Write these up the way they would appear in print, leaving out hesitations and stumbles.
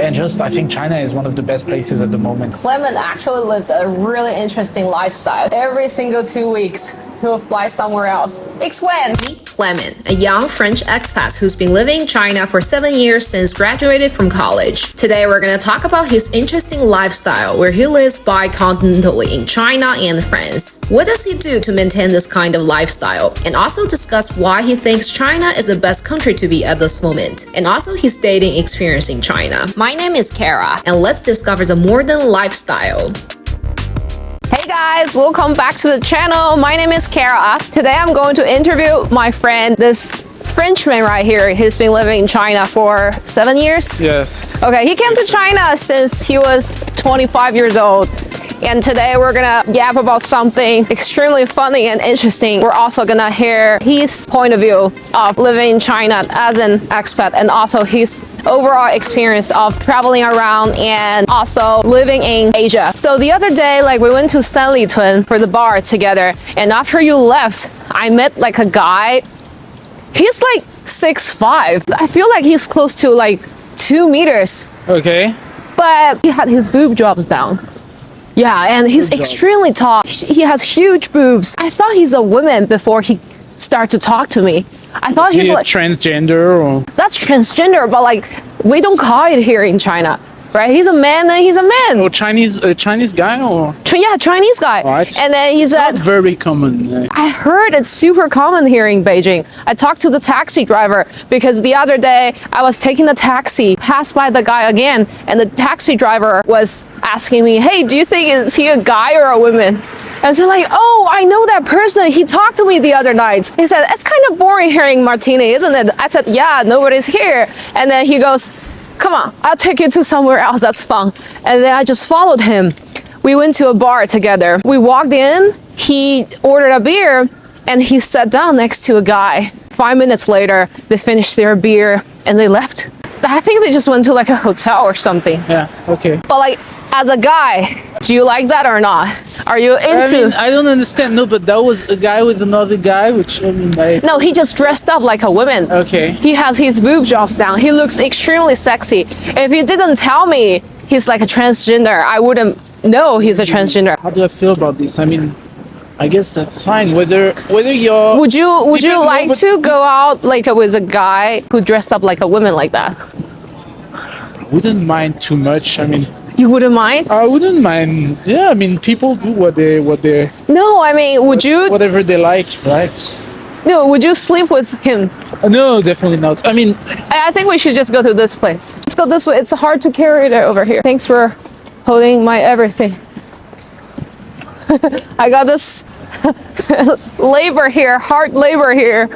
and just I think China is one of the best places at the moment. Clement actually lives a really interesting lifestyle. Every single 2 weeks, he'll fly somewhere else. Explain. Meet Clement, a young French expat who's been living in China for 7 years since graduated from college. Today we're going to talk about his interesting lifestyle where he lives bi-continentally in China and France. What does he do to maintain this kind of lifestyle? And also discuss why he thinks China is the best country to be at this moment. And also his dating experience in China. My name is Cara, and let's discover the modern lifestyle. Hey guys, welcome back to the channel. My name is Cara. Today I'm going to interview my friend, this Frenchman right here. He's been living in China for 7 years? Yes. Okay, he came to China since he was 25 years old. And today we're gonna yap about something extremely funny and interesting. We're also gonna hear his point of view of living in China as an expat and also his overall experience of traveling around and also living in Asia. So the other day, we went to Sanlitun for the bar together, and after you left, I met a guy. He's 6'5". I feel like he's close to 2 meters. Okay. But he had his boob jobs down. Yeah, and he's extremely tall. He has huge boobs. I thought he's a woman before he started to talk to me. I thought he's transgender or... That's transgender, but we don't call it here in China, right? He's a man and he's a man. Or Chinese guy or... Yeah, Chinese guy. Right. And then he's not very common. I heard it's super common here in Beijing. I talked to the taxi driver because the other day I was taking the taxi, passed by the guy again, and the taxi driver was asking me, hey, do you think is he a guy or a woman? And so oh, I know that person. He talked to me the other night. He said, it's kind of boring here in Martini, isn't it? I said, yeah, nobody's here. And then he goes, come on, I'll take you to somewhere else that's fun. And then I just followed him. We went to a bar together. We walked in, he ordered a beer, and he sat down next to a guy. 5 minutes later, they finished their beer and they left. I think they just went to a hotel or something. Yeah, okay. But as a guy, do you like that or not? Are you into... I don't understand. No, but that was a guy with another guy, which No, he just dressed up like a woman. Okay. He has his boob jobs down. He looks extremely sexy. If you didn't tell me he's a transgender, I wouldn't know he's a transgender. How do I feel about this? I guess that's fine. Whether you're... Would you like to go out with a guy who dressed up like a woman like that? I wouldn't mind too much. You wouldn't mind? I wouldn't mind. Yeah, people do what they No, would you... Whatever they like, right? No, would you sleep with him? No, definitely not. I think we should just go to this place. Let's go this way. It's hard to carry it over here. Thanks for holding my everything. I got this labor here, hard labor here.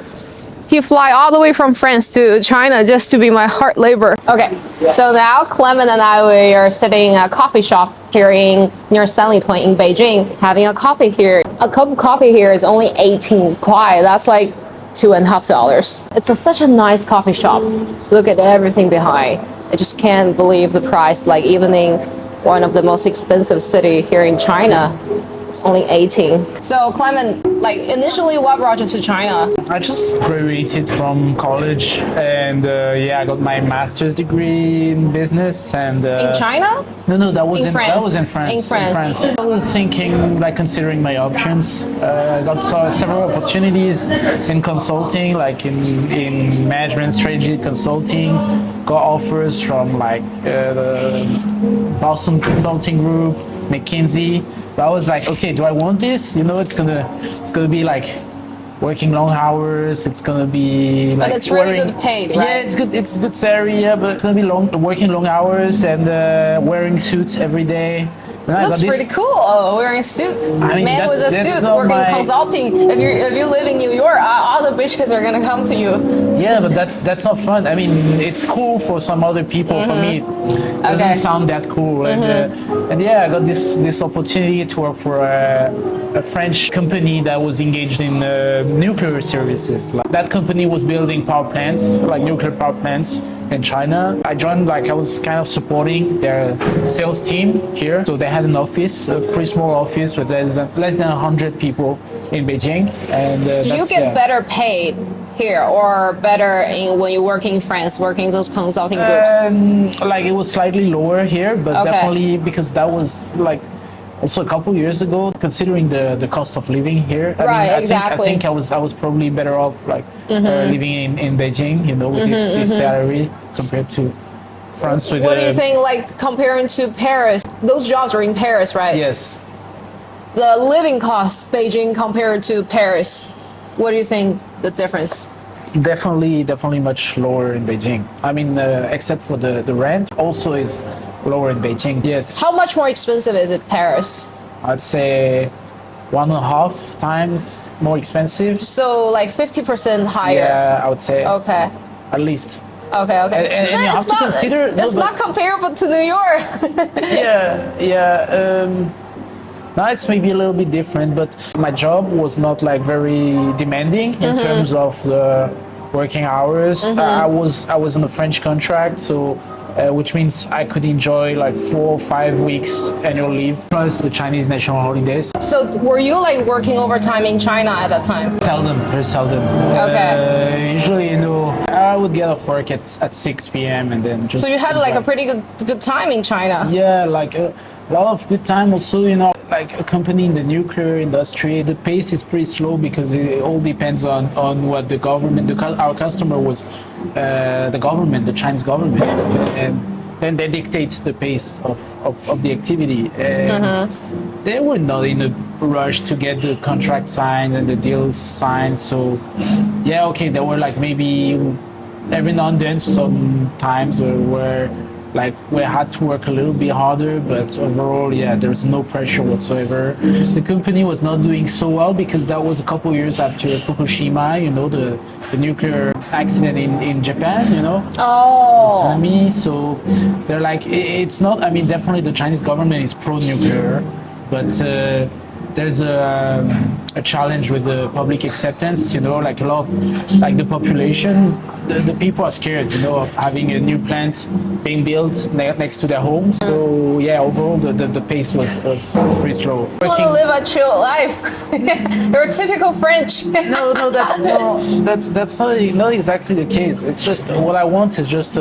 He fly all the way from France to China just to be my hard labor. Okay, so now Clement and I, we are sitting in a coffee shop here near Sanlitun in Beijing, having a coffee here. A cup of coffee here is only 18 kuai. That's $2.50. It's such a nice coffee shop. Look at everything behind. I just can't believe the price. Even in one of the most expensive city here in China, it's only 18. So Clement, initially what brought you to China? I just graduated from college and I got my master's degree in business and... in China? No, that was in France. That was in France. In France. I was thinking, considering my options. I got several opportunities in consulting, in management strategy consulting. Got offers from the Boston Consulting Group, McKinsey. But I was okay, do I want this? It's gonna be working long hours. It's gonna be but it's really good paid, right? Yeah, it's good. It's good salary. Yeah, but it's gonna be working long hours and wearing suits every day. Looks pretty cool, wearing a suit. Man with a suit, working consulting. If you live in New York, all the bitch kids are gonna come to you. Yeah, but that's not fun. It's cool for some other people. For me, it doesn't sound that cool. And I got this opportunity to work for a French company that was engaged in nuclear services. That company was building power plants, nuclear power plants in China. I joined, I was kind of supporting their sales team here. So they had an office, a pretty small office with less than 100 people in Beijing. And do you get better paid here, or better when you work in France, working those consulting groups? Like it was slightly lower here, but definitely because that was like also a couple years ago. Considering the cost of living here, I think I was probably better off like living in Beijing, you know, with this salary compared to France. With what do you think, like comparing to Paris? Those jobs were in Paris, right? Yes. The living costs, Beijing compared to Paris, what do you think the difference? Definitely much lower in Beijing. I mean, except for the rent, also is lower in Beijing. Yes. How much more expensive is it, Paris? I'd say 1.5 times more expensive. So like 50% higher. Yeah, I would say. Okay. At least. Okay. And you have to consider. It's not comparable to New York. Yeah. Now it's maybe a little bit different, but my job was not like very demanding in terms of the working hours. I was on a French contract, so which means I could enjoy like 4 or 5 weeks annual leave plus the Chinese national holidays. So were you like working overtime in China at that time? Seldom, very seldom. Okay. Usually, you know, I would get off work at 6 p.m. and then just. So you had like a pretty good time in China. Yeah, like a lot of good time. Also, you know, like a company in the nuclear industry, the pace is pretty slow because it all depends on what the government, our customer was, the government, the Chinese government, and then they dictate the pace of the activity. They were not in a rush to get the contract signed and the deals signed. So, yeah, okay, there were like maybe every now and then some times where like we had to work a little bit harder, but overall, yeah, there's no pressure whatsoever. The company was not doing so well because that was a couple years after Fukushima, you know, the nuclear accident in Japan, you know. Oh. Tsunami. So they're like, it's not. I mean, definitely the Chinese government is pro-nuclear, but there's a challenge with the public acceptance, you know, like a lot of, like the population, the people are scared, you know, of having a new plant being built next to their homes. So yeah, overall the pace was pretty slow. I want to live a chill life. You're a typical French. No, that's not exactly the case. It's just what I want is just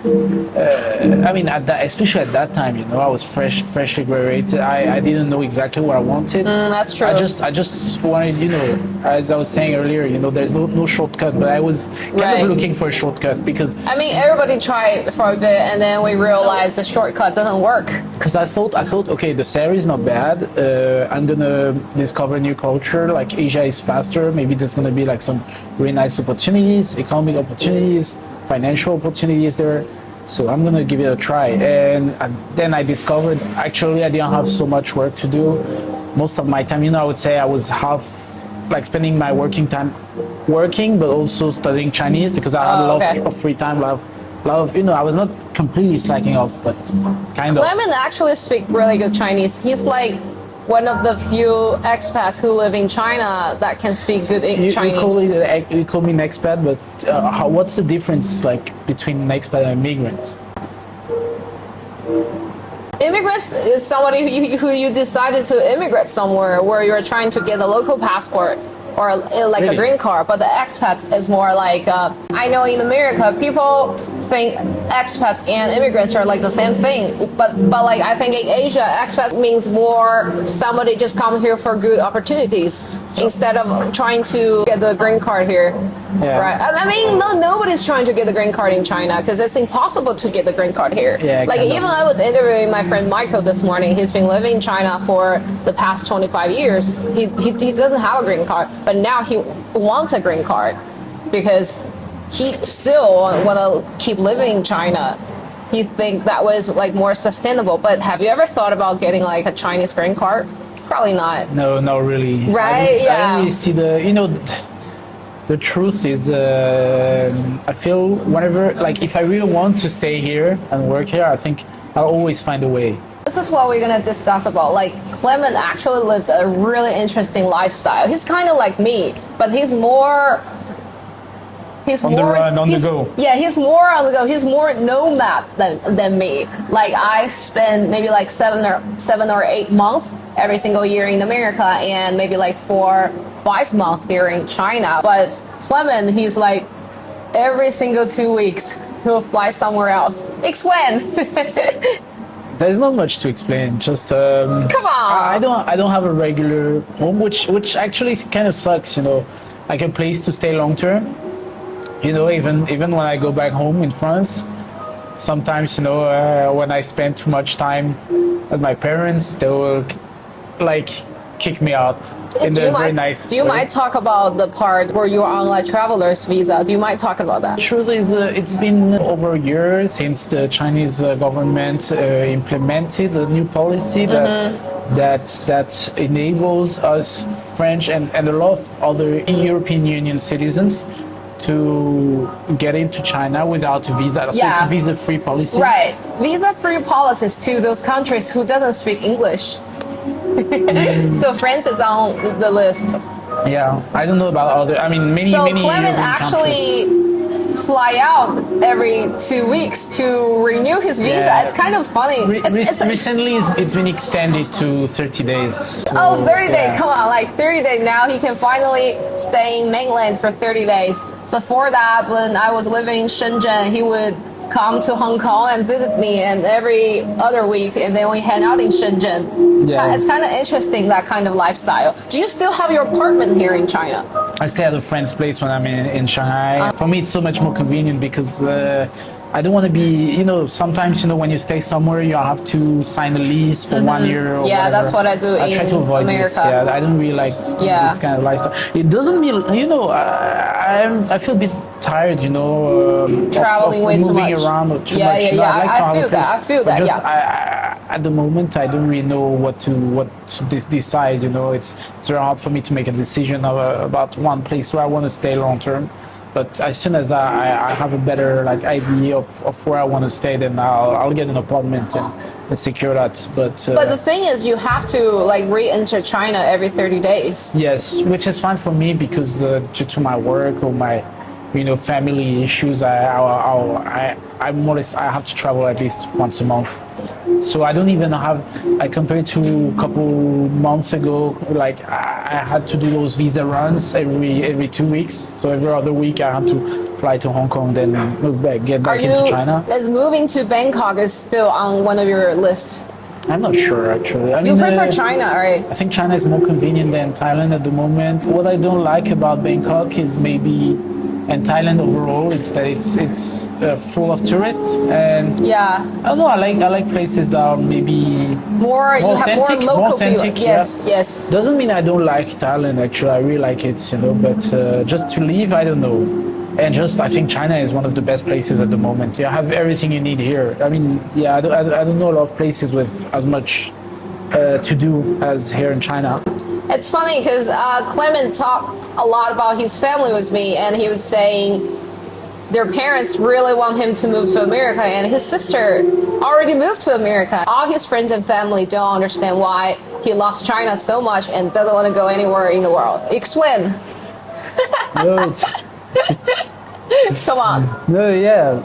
I mean, especially at that time, you know, I was freshly graduated. I didn't know exactly what I wanted. That's true. I just wanted, you know, as I was saying earlier, you know, there's no shortcut, but I was kind of looking for a shortcut because. I mean, everybody tried for a bit, and then we realized the shortcut doesn't work. Because I thought, okay, the salary is not bad. I'm gonna discover a new culture. Like Asia is faster. Maybe there's gonna be like some really nice opportunities, economic opportunities, financial opportunities there. So I'm gonna give it a try. And then I discovered actually I didn't have so much work to do. Most of my time, you know, I would say I was half like spending my working time working, but also studying Chinese because I had a lot of free time, a lot of, you know, I was not completely slacking off, but kind of. Clement actually speaks really good Chinese. He's like one of the few expats who live in China that can speak good Chinese. You call me an expat, but what's the difference like between an expat and immigrants? Immigrants is somebody who you decided to immigrate somewhere where you're trying to get a local passport or like a green card, but the expats is more like I know in America people think expats and immigrants are like the same thing, but like I think in Asia expats means more somebody just come here for good opportunities instead of trying to get the green card here. Yeah. Right. I mean, nobody's trying to get the green card in China because it's impossible to get the green card here. Yeah, like even I was interviewing my friend Michael this morning. He's been living in China for the past 25 years. He doesn't have a green card, but now he wants a green card because he still want to keep living in China. He think that was like more sustainable. But have you ever thought about getting like a Chinese green card? Probably not. No, not really. Right? I don't really see the truth is, I feel whenever, like, if I really want to stay here and work here, I think I'll always find a way. This is what we're going to discuss about. Like, Clement actually lives a really interesting lifestyle. He's kind of like me, but he's more... On the run, on the go. Yeah, he's more on the go. He's more nomad than me. Like, I spend maybe like 7 or 8 months every single year in America and maybe like 4-5 months here in China. But Clement, he's like every single 2 weeks he'll fly somewhere else. Explain. There's not much to explain. Just Come on. I don't have a regular home, which actually kind of sucks. Like a place to stay long term. Even when I go back home in France, sometimes when I spend too much time with my parents, they will like kick me out in a very nice Do you way. mind talk about the part where you're on like traveler's visa? Do you mind talking about that? Truly, it's been over a year since the Chinese government implemented a new policy that enables us French and a lot of other European Union citizens to get into China without a visa. So it's a visa-free policy. Right. Visa-free policies to those countries who doesn't speak English. So France is on the list. Yeah, I don't know about other. I mean, many So many Clement European countries. fly out every 2 weeks to renew his visa. Yeah. It's kind of funny. Recently, it's been extended to 30 days. So, Oh, 30 days. yeah. Come on, like 30 days now he can finally stay in mainland for 30 days. Before that, when I was living in Shenzhen, he would come to Hong Kong and visit me, and every other week, and then we hang out in Shenzhen. It's kind of interesting, that kind of lifestyle. Do you still have your apartment here in China? I stay at a friend's place when I'm in Shanghai. For me, it's so much more convenient because I don't want to be, sometimes, when you stay somewhere, you have to sign a lease for 1 year or Yeah, whatever. that's what I do I try to avoid America. this. Yeah, I don't really like this kind of lifestyle. It doesn't mean, I feel a bit tired, Traveling of way too moving much. around or too Yeah, much. yeah, yeah. I like to have a place. I feel that, But yeah. at the moment, I don't really know what to decide. It's very hard for me to make a decision about one place where I want to stay long term. But as soon as I have a better idea of where I want to stay, then I'll get an apartment and secure that. But the thing is, you have to re-enter China every 30 days. yes, which is fine for me because due to my work or my family issues, I'm more or less, I have to travel at least once a month. So I don't even have, compared to a couple months ago, I had to do those visa runs every 2 weeks. So every other week I had to fly to Hong Kong, then get back into China. Is moving to Bangkok is still on one of your lists? I'm not sure actually. You prefer China, right? I think China is more convenient than Thailand at the moment. What I don't like about Bangkok is and Thailand overall, it's that it's full of tourists, and Yeah. I don't know. I like places that are maybe More authentic, local more authentic. people. Yes, yeah. yes. Doesn't mean I don't like Thailand. Actually, I really like it. But just to leave, I don't know. And I think China is one of the best places at the moment. You have everything you need here. I mean, yeah, I don't know a lot of places with as much to do as here in China. It's funny because Clement talked a lot about his family with me, and he was saying their parents really want him to move to America, and his sister already moved to America. All his friends and family don't understand why he loves China so much and doesn't want to go anywhere in the world. Explain. No, Come on. No, yeah.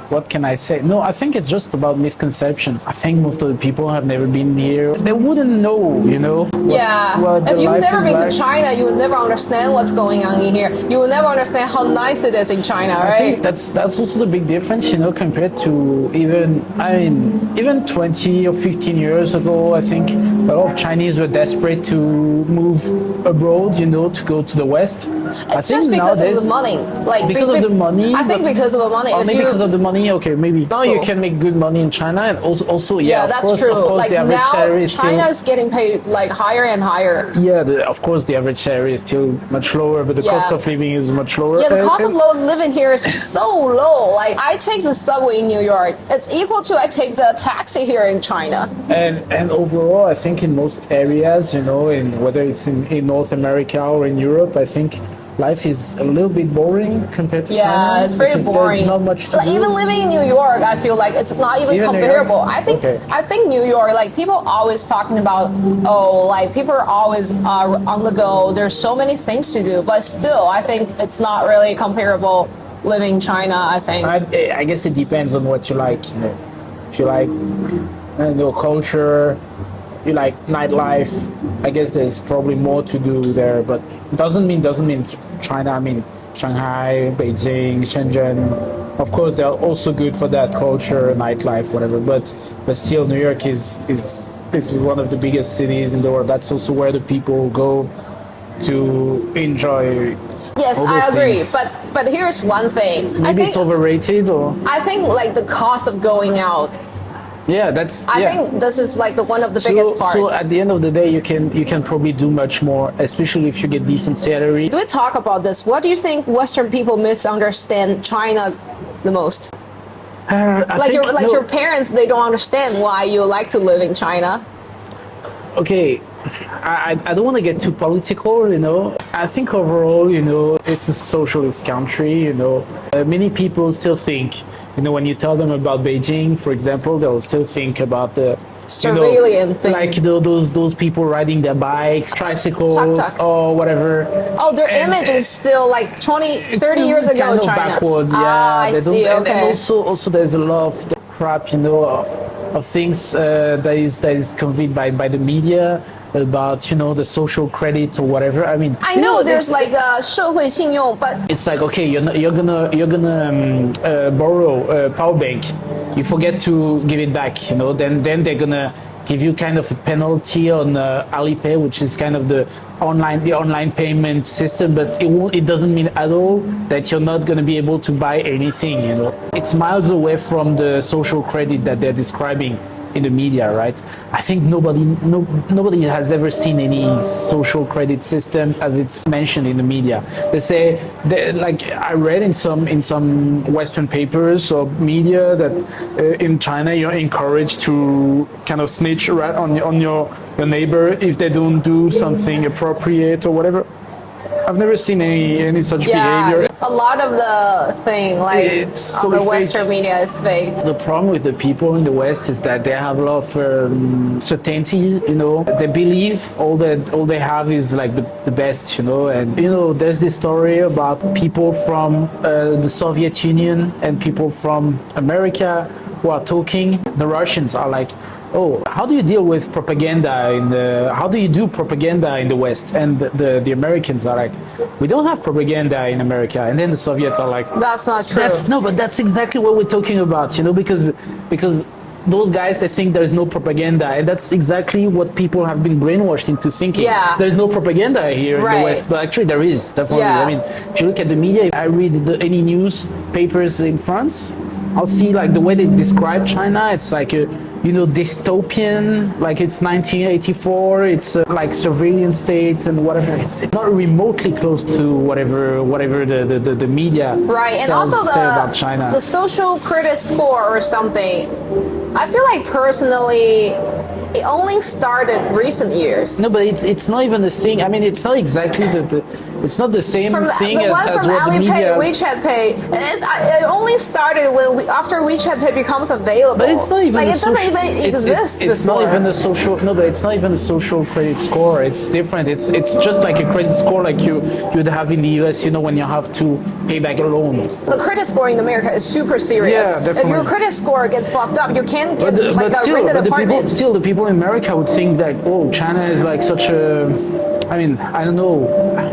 What can I say? No, I think it's just about misconceptions. I think most of the people have never been here. They wouldn't know, what If the you've life never is been like. to China, you will never understand what's going on in here. You will never understand how nice it is in China, I right? think that's also the big difference, compared to even 20 or 15 years ago. I think a lot of Chinese were desperate to move abroad, to go to the West. It's just because of the money. Because of the money. I think because of the money. Only because of the money. Okay, maybe now you can make good money in China, and also Yeah, of that's course, true. Of course, the average salary Now is China still. is getting paid higher and higher. Yeah, of course, the average salary is still much lower, but the cost of living is much lower. Yeah, the cost of living here is so low. I take the subway in New York. It's equal to I take the taxi here in China. And overall, I think in most areas, whether it's in North America or in Europe, I think life is a little bit boring compared to China. Yeah, it's pretty because boring. There's not much to do. Even living in New York, I feel like it's not even New York? comparable. Okay. I think New York, people always talking about, people are always on the go. There's so many things to do, but still, I think it's not really comparable living in China. I think. I guess it depends on what you like. If you like, culture, you like nightlife, I guess there's probably more to do there. But doesn't mean China. I mean, Shanghai, Beijing, Shenzhen. Of course, they're also good for that culture, nightlife, whatever. But still, New York is one of the biggest cities in the world. That's also where the people go to enjoy. Yes, all I those agree. things. But here's one thing. Maybe it's overrated, or I think like the cost of going out. yeah, that's. I yeah. think this is like the one of the biggest part. So at the end of the day, you can probably do much more, especially if you get decent salary. Do we talk about this? What do you think Western people misunderstand China the most? Your parents, they don't understand why you like to live in China. Okay, I don't want to get too political, you know. I think overall, you know, it's a socialist country, you know. Many people still think, you know, when you tell them about Beijing, for example, they'll still think about the Surveillance thing. like those people riding their bikes, tricycles, Tuk-tuk. or whatever. Oh, their image is still like 20, 30 years ago kind in of China. backwards, yeah. I They see, don't- okay. And also there's a lot of the crap, you know, of things that is conveyed by the media about, you know, the social credit or whatever. I mean, I you know this- there's like a 社会信用, but it's like, okay, you're gonna borrow a power bank, you forget to give it back, you know, then they're gonna give you kind of a penalty on Alipay, which is kind of the online payment system, but it doesn't mean at all that you're not gonna be able to buy anything, you know. It's miles away from the social credit that they're describing in the media, right? I think nobody has ever seen any social credit system as it's mentioned in the media. They say, like I read in some Western papers or media that in China you're encouraged to kind of snitch right on your neighbor if they don't do something appropriate or whatever. I've never seen any such behavior. a lot of the thing like It's on the totally Western fake. media is fake. The problem with the people in the West is that they have a lot of certainty, you know. They believe all they have is like the best, you know. And you know, there's this story about people from the Soviet Union and people from America who are talking. The Russians are like, oh, how do you deal with propaganda how do you do propaganda in the West? And the Americans are like, we don't have propaganda in America. And then the Soviets are like, That's not true. but that's exactly what we're talking about, you know, because those guys, they think there's no propaganda, and that's exactly what people have been brainwashed into thinking. Yeah. There's no propaganda here in Right. the West, but actually there is, definitely. Yeah. I mean, if you look at the media, I read any newspapers in France, I'll see like the way they describe China, it's like a, you know, dystopian, like it's 1984, it's like surveillance state and whatever. It's not remotely close to whatever the media Right, and tells also say about China. the social credit score or something. I feel like personally, it only started recent years. No, but it's not even a thing. I mean, it's not exactly it's not the same From thing the one as from what the Alipay, media. WeChat Pay, it only started after WeChat Pay becomes available. But it's not even like a it doesn't social- even it's- exist It's before. not even a social. No, but it's not even a social credit score. It's different. It's just like a credit score like you'd have in the US. You know, when you have to pay back a loan. The credit score in America is super serious. Yeah, If definitely. your credit score gets fucked up, you can't get But like a still, rented but apartment. the people in America would think that, oh, China is like such a, I mean, I don't know,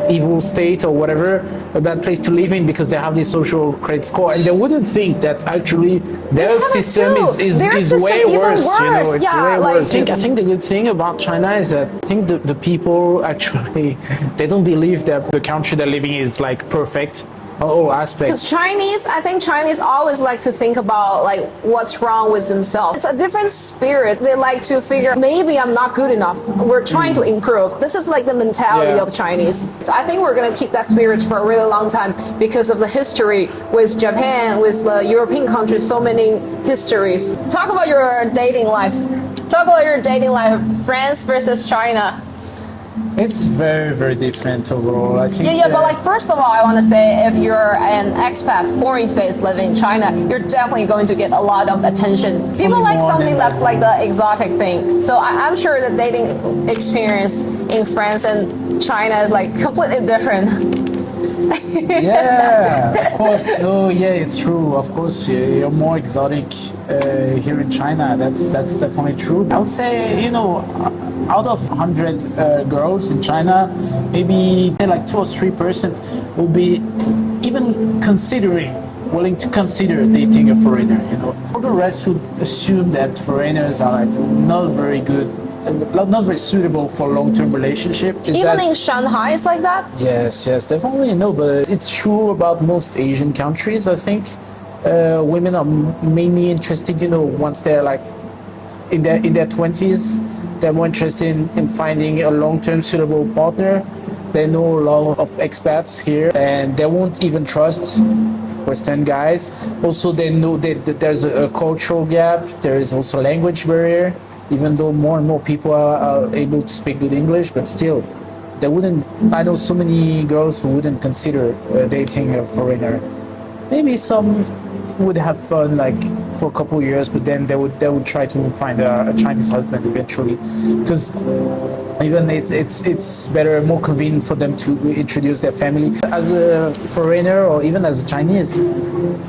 evil state or whatever, a bad place to live in because they have this social credit score, and they wouldn't think that actually their have it system too. is Their system way even worse. You know, worse. it's Yeah, way like- worse. I think the good thing about China is that I think the people actually they don't believe that the country they're living in is like perfect on all aspects. Because I think Chinese always like to think about like what's wrong with themselves. It's a different spirit. They like to figure maybe I'm not good enough. We're trying to improve. This is like the mentality Yeah. of Chinese. So I think we're gonna keep that spirit for a really long time because of the history with Japan, with the European countries, so many histories. Talk about your dating life. Talk about your dating life, France versus China. It's very, very different overall. I think. Yeah, but like first of all, I want to say if you're an expat, foreign face living in China, you're definitely going to get a lot of attention. People Only like more something than that's that. like the exotic thing. So I'm sure the dating experience in France and China is like completely different. Yeah, of course. No, yeah, it's true. Of course, you're more exotic here in China. That's definitely true. I would say, out of 100 girls in China, maybe like 2 or 3% will be even willing to consider dating a foreigner. All the rest would assume that foreigners are like not very good, not very suitable for long-term relationship. Even in Shanghai, it's like that? Yes, definitely. No, but it's true about most Asian countries, I think. Women are mainly interested, once they're like in their 20s, they're more interested in finding a long-term suitable partner. They know a lot of expats here, and they won't even trust Western guys. Also, they know that there's a cultural gap. There is also a language barrier. Even though more and more people are able to speak good English, but still, they wouldn't. I know so many girls who wouldn't consider dating a foreigner. Maybe some would have fun like for a couple of years, but then they would try to find a Chinese husband eventually, because even it's better, more convenient for them to introduce their family. As a foreigner or even as a Chinese,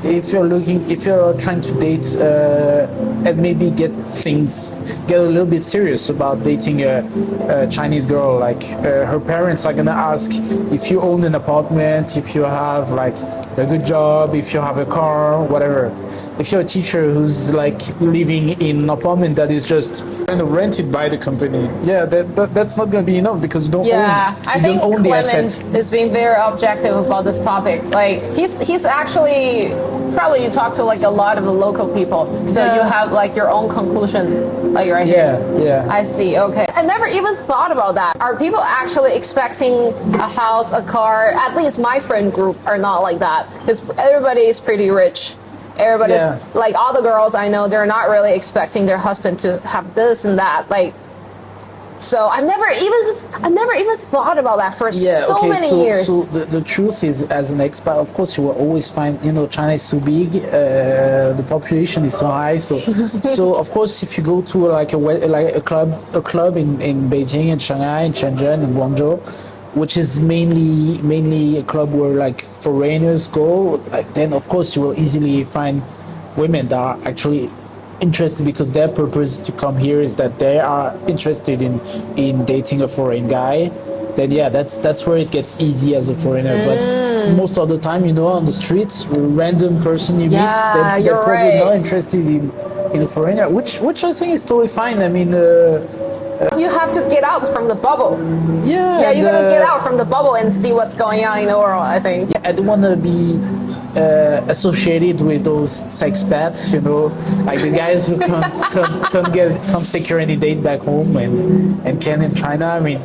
if you're trying to date and maybe get a little bit serious about dating a Chinese girl, like her parents are gonna ask if you own an apartment, if you have like a good job, if you have a car, whatever. If you're a teacher who's like living in an apartment that is just kind of rented by the company, yeah, that's not gonna be enough, because you don't own the asset. Clement is being very objective about this topic. Like he's actually, probably you talk to like a lot of the local people, so you have like your own conclusion, like right here. Yeah. I see. Okay. I never even thought about that. Are people actually expecting a house, a car? At least my friend group are not like that, because everybody is pretty rich. Everybody's like, all the girls I know, they're not really expecting their husband to have this and that. Like, so I never even thought about that for so many years. So the truth is, as an expat, of course, you will always find, China is so big, the population is so high. So of course, if you go to like a club in Beijing and Shanghai and Shenzhen and Guangzhou, which is mainly a club where like foreigners go, like, then of course you will easily find women that are actually interested, because their purpose to come here is that they are interested in dating a foreign guy. Then that's where it gets easy as a foreigner. But most of the time, on the streets, a random person you meet, they're probably not interested in a foreigner, which I think is totally fine. I mean, you have to get out from the bubble. Yeah, you gotta get out from the bubble and see what's going on in the world, I think. I don't want to be associated with those sexpats, like the guys who can't secure any date back home and can in China. I mean,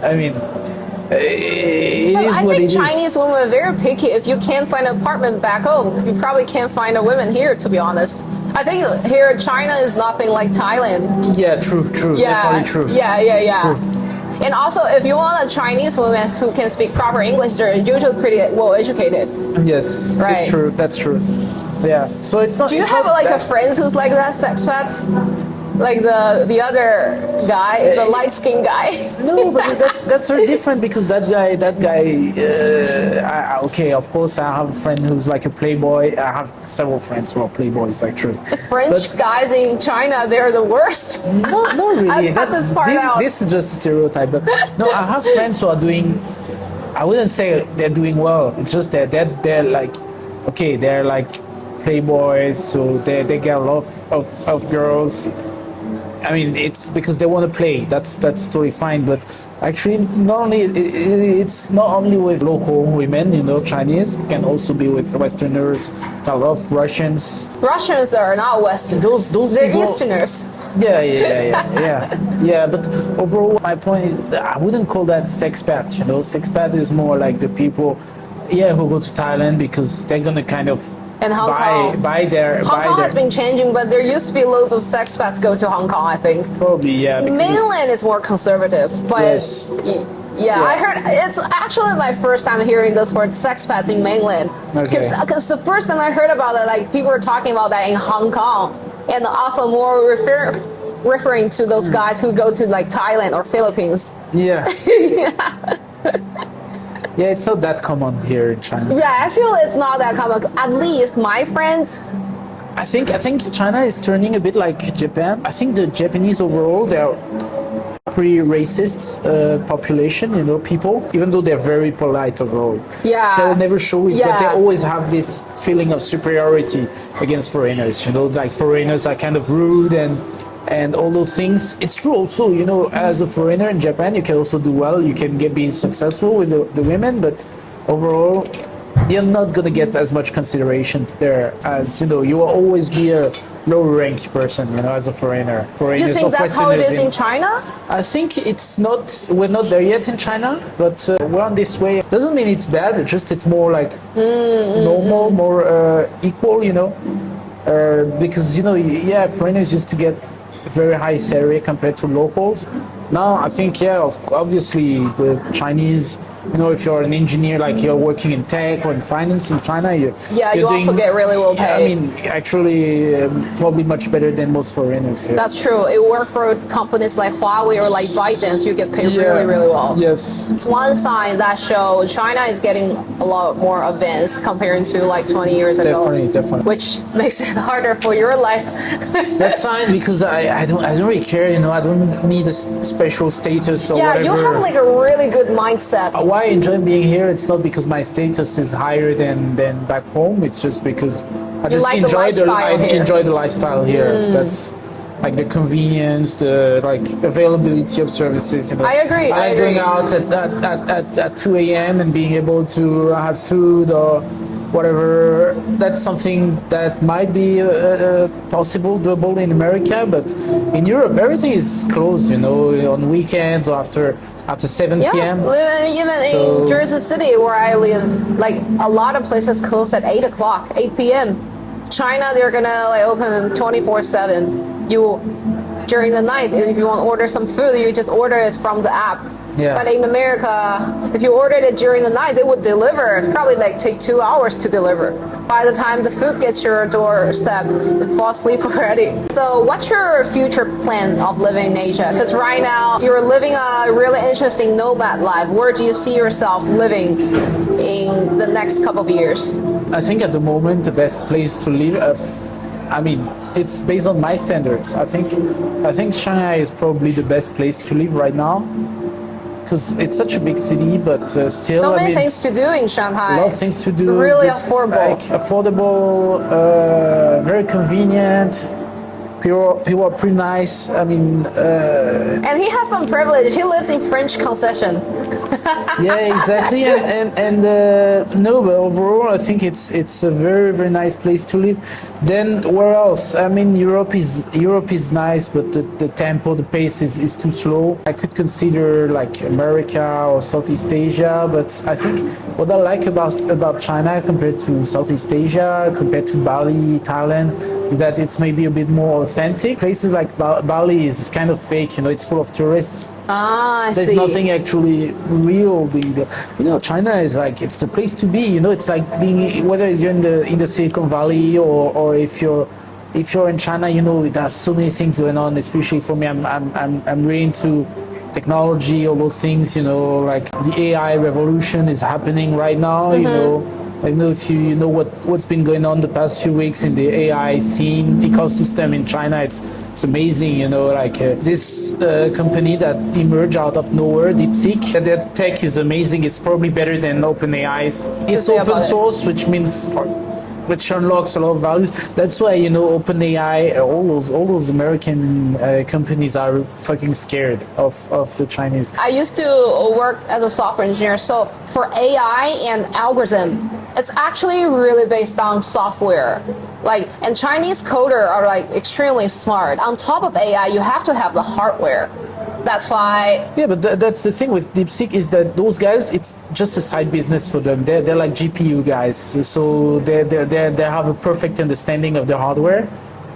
it is what it is. I think Chinese women are very picky. If you can't find an apartment back home, you probably can't find a woman here, to be honest. I think here China is nothing like Thailand. Yeah, true. Definitely true. Yeah. True. And also, if you want a Chinese woman who can speak proper English, they're usually pretty well educated. Yes, right. It's true. That's true. Yeah. So it's not. Do you have like a friend who's like that, sexpat? Like the other guy, the light-skinned guy. No, but that's very different, because that guy. Okay, of course, I have a friend who's like a playboy. I have several friends who are playboys, actually. The French guys in China, they're the worst. No, not really. I cut this part out. This is just a stereotype. But no, I have friends who are doing. I wouldn't say they're doing well. It's just that they're like, okay, they're like playboys, so they get a lot of girls. I mean, it's because they want to play. That's totally fine. But actually, it's not only with local women, Chinese. It can also be with Westerners. A lot of Russians. Russians are not Westerners. They're people, Easterners. Yeah. But overall, my point is that I wouldn't call that sexpats. Sexpat is more like the people, who go to Thailand because they're gonna kind of. And Hong Kong. Hong Kong has been changing, but there used to be loads of sexpats go to Hong Kong, I think. Probably, yeah. Mainland is more conservative, but yes. I heard it's actually my first time hearing this word sexpats in mainland. Because the first time I heard about it, like people were talking about that in Hong Kong, and also more referring to those guys who go to like Thailand or Philippines. Yeah. Yeah, it's not that common here in China. Yeah, I feel it's not that common. At least my friends. I think China is turning a bit like Japan. I think the Japanese overall, they're pretty racist population, people, even though they're very polite overall. Yeah. They'll never show it, but they Yeah. always have this feeling of superiority against foreigners, like foreigners are kind of rude and all those things. It's true also, as a foreigner in Japan, you can also do well, you can be successful with the women, but overall, you're not going to get as much consideration there as, you will always be a lower ranked person, as a foreigner. You Foreigners think of that's how it Westerners is in China? I think we're not there yet in China, but we're on this way. Doesn't mean it's bad, it's more like normal, more equal, because, foreigners used to get a very high salary compared to locals. Now, I think, obviously the Chinese, if you're an engineer, like you're working in tech or in finance in China, you're also get really well paid. I mean, actually, probably much better than most foreigners. Yeah. That's true. It works for companies like Huawei or like ByteDance. You get paid really, really well. Yes. It's one sign that shows China is getting a lot more advanced compared to like 20 years ago. Definitely. Which makes it harder for your life. That's fine because I don't really care. I don't need a special status or whatever. You have like a really good mindset. Why I enjoy being here? It's not because my status is higher than back home. It's just because I just like enjoy the lifestyle here. That's like the convenience, the availability of services. I agree. I like going out at 2 a.m. and being able to have food or whatever. That's something that might be possible, doable in America, but in Europe everything is closed. On weekends or after 7 p.m. Even in Jersey City where I live, like a lot of places close at 8 o'clock, 8 p.m. China, they're gonna open 24/7. During the night, if you want to order some food, you just order it from the app. Yeah. But in America, if you ordered it during the night, they would deliver. Probably take 2 hours to deliver. By the time the food gets your doorstep, you fall asleep already. So what's your future plan of living in Asia? Because right now, you're living a really interesting nomad life. Where do you see yourself living in the next couple of years? I think at the moment, the best place to live, it's based on my standards. I think Shanghai is probably the best place to live right now. Because it's such a big city, but still, so many things to do in Shanghai. A lot of things to do. Really affordable. Affordable, very convenient. People are pretty nice. And he has some privilege. He lives in French concession. Yeah, exactly. No, but overall, I think it's a very, very nice place to live. Then where else? Europe is nice, but the tempo, the pace is too slow. I could consider like America or Southeast Asia, but I think what I like about China compared to Southeast Asia, compared to Bali, Thailand, is that it's maybe a bit more authentic. Places like Bali is kind of fake, it's full of tourists. There's nothing actually real being there. China is like, it's the place to be. It's like being, whether you're in the Silicon Valley or if you're in China, there are so many things going on. Especially for me, I'm really into technology, all those things. Like the AI revolution is happening right now. I don't know if you know what's been going on the past few weeks in the AI scene ecosystem in China. It's amazing, this company that emerged out of nowhere, DeepSeek, their tech is amazing. It's probably better than OpenAI's. It's open source, which unlocks a lot of values. That's why OpenAI, all those American companies are fucking scared of the Chinese. I used to work as a software engineer, so for AI and algorithm, it's actually really based on software. And Chinese coders are extremely smart. On top of AI, you have to have the hardware. That's why. Yeah, but that's the thing with DeepSeek is that those guys, it's just a side business for them. They're like GPU guys, so they have a perfect understanding of the hardware,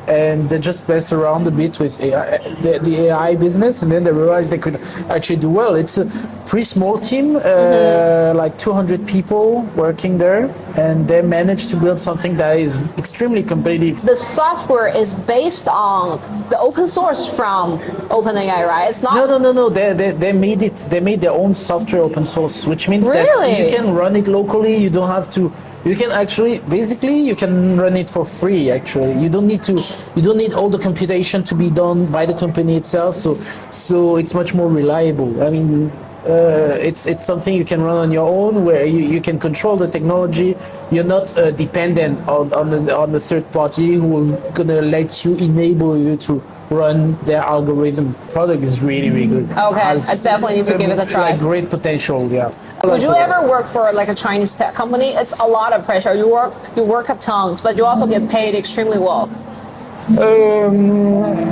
and they just mess around a bit with AI, the AI business, and then they realized they could actually do well. It's a pretty small team, like 200 people working there, and they managed to build something that is extremely competitive. The software is based on the open source from OpenAI, right? It's not. No. They made it. They made their own software open source, which means Really? that you can run it locally. You don't have to. You can actually, basically, you can run it for free. Actually, you don't need to. You don't need all the computation to be done by the company itself. So it's much more reliable. I mean, it's something you can run on your own, where you can control the technology. You're not dependent on the third party who is gonna let you enable you to run their algorithm. Product is really good. Okay, I definitely need to give it a try. Like great potential, yeah. Would you ever work for like a Chinese tech company? It's a lot of pressure. You work at tons, but you also get paid extremely well.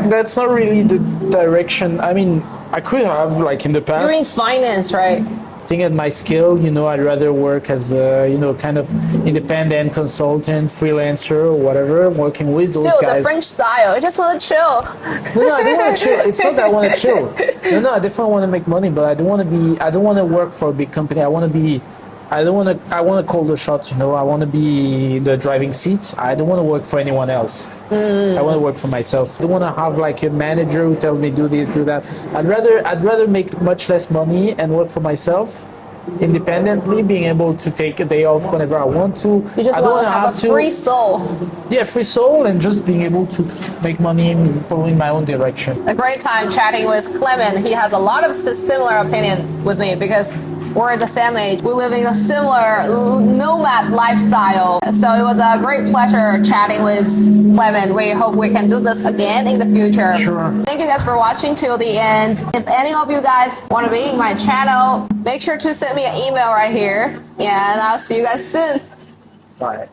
That's not really the direction. I mean, I could have, like, in the past. You're in finance, right? I think at my skill, I'd rather work as a, kind of independent consultant, freelancer, or whatever, working with those Still, guys. the French style. I just want to chill. No, I don't want to chill. It's not that I want to chill. No, I definitely want to make money, but I don't want to work for a big company. I want to call the shots, I want to be the driving seat. I don't want to work for anyone else. I want to work for myself. I don't want to have like a manager who tells me do this, do that. I'd rather make much less money and work for myself independently, being able to take a day off whenever I want to. You just I don't want to have a free soul. Yeah, free soul, and just being able to make money and following my own direction. A great time chatting with Clement. He has a lot of similar opinion with me because we're the same age. We live in a similar nomad lifestyle. So it was a great pleasure chatting with Clement. We hope we can do this again in the future. Sure. Thank you guys for watching till the end. If any of you guys want to be in my channel, make sure to send me an email right here. And I'll see you guys soon. Bye.